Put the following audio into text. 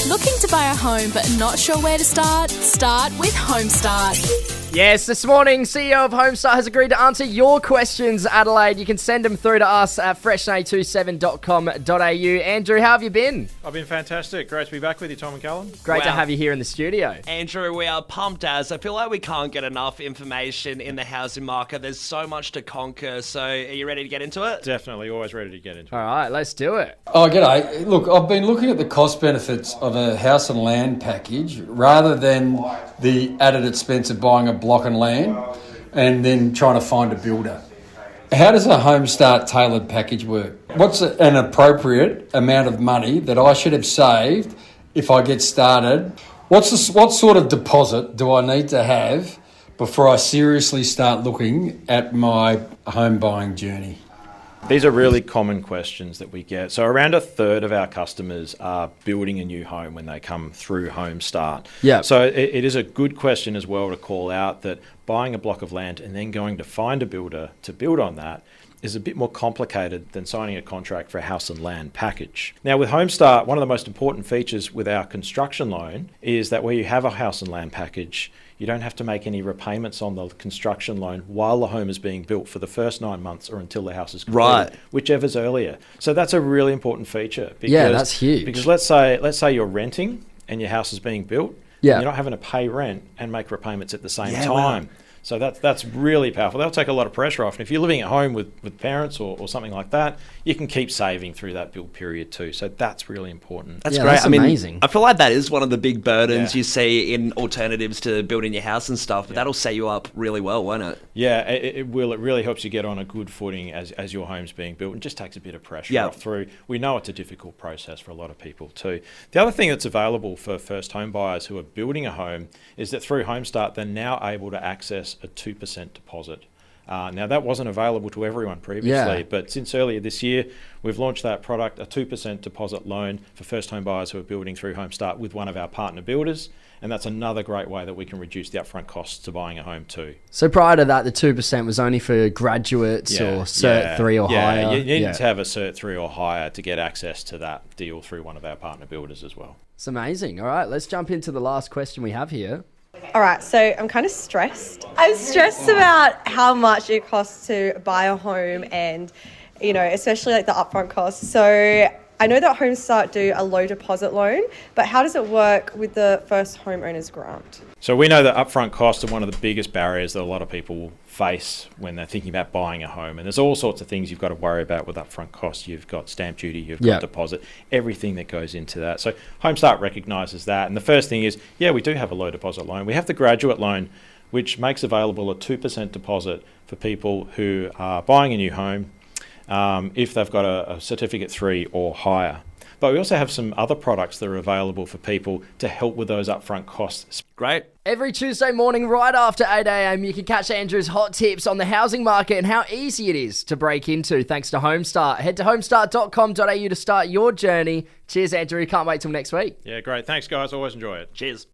Looking to buy a home but not sure where to start? Start with Homestart. Yes, this morning, CEO of Homestart has agreed to answer your questions, Adelaide. You can send them through to us at freshnay27.com.au. Andrew, how have you been? I've been fantastic. Great to be back with you, Tom and Callum. Great to have you here in the studio. Andrew, we are pumped as I feel like we can't get enough information in the housing market. There's so much to conquer. So are you ready to get into it? Definitely, always ready to get into it. All right, let's do it. Oh, g'day. Look, I've been looking at the cost benefits of a house and land package rather than the added expense of buying a block and land and then trying to find a builder. How does a Homestart tailored package work? What's an appropriate amount of money that I should have saved if I get started? What sort of deposit do I need to have before I seriously start looking at my home buying journey? These are really common questions that we get. So around a third of our customers are building a new home when they come through Homestart. Yeah. So it is a good question as well to call out that buying a block of land and then going to find a builder to build on that is a bit more complicated than signing a contract for a house and land package. Now with Homestart, one of the most important features with our construction loan is that where you have a house and land package, you don't have to make any repayments on the construction loan while the home is being built for the first 9 months or until the house is completed, Right. whichever's earlier. So that's a really important feature. Because, Yeah, that's huge. Because let's say you're renting and your house is being built, Yeah. you're not having to pay rent and make repayments at the same Yeah, time. wow. So that's really powerful. That'll take a lot of pressure off. And if you're living at home with parents or something like that, you can keep saving through that build period too. So that's really important. That's Yeah, great. that's I mean, amazing. I feel like that is one of the big burdens Yeah. you see in alternatives to building your house and stuff, but that'll set you up really well, won't it? Yeah, it will. It really helps you get on a good footing as your home's being built and just takes a bit of pressure Yeah. off through. We know it's a difficult process for a lot of people too. The other thing that's available for first home buyers who are building a home is that through Homestart, they're now able to access a 2% deposit. Now that wasn't available to everyone previously, but since earlier this year, we've launched that product, a 2% deposit loan for first home buyers who are building through Homestart with one of our partner builders. And that's another great way that we can reduce the upfront costs to buying a home too. So prior to that, the 2% was only for graduates or Cert 3 or higher. You need to have a Cert 3 or higher to get access to that deal through one of our partner builders as well. It's amazing. All right, let's jump into the last question we have here. All right, so I'm kind of stressed. I'm stressed about how much it costs to buy a home and, you know, especially like the upfront costs. So I know that Homestart do a low deposit loan, but how does it work with the first homeowners grant? So we know that upfront costs are one of the biggest barriers that a lot of people face when they're thinking about buying a home. And there's all sorts of things you've got to worry about with upfront costs. You've got stamp duty, you've got deposit, everything that goes into that. So Homestart recognises that. And the first thing is, we do have a low deposit loan. We have the graduate loan, which makes available a 2% deposit for people who are buying a new home if they've got a Certificate 3 or higher. But we also have some other products that are available for people to help with those upfront costs. Great. Every Tuesday morning right after 8 a.m, you can catch Andrew's hot tips on the housing market and how easy it is to break into thanks to Homestart. Head to homestart.com.au to start your journey. Cheers, Andrew. Can't wait till next week. Yeah, great. Thanks, guys. Always enjoy it. Cheers.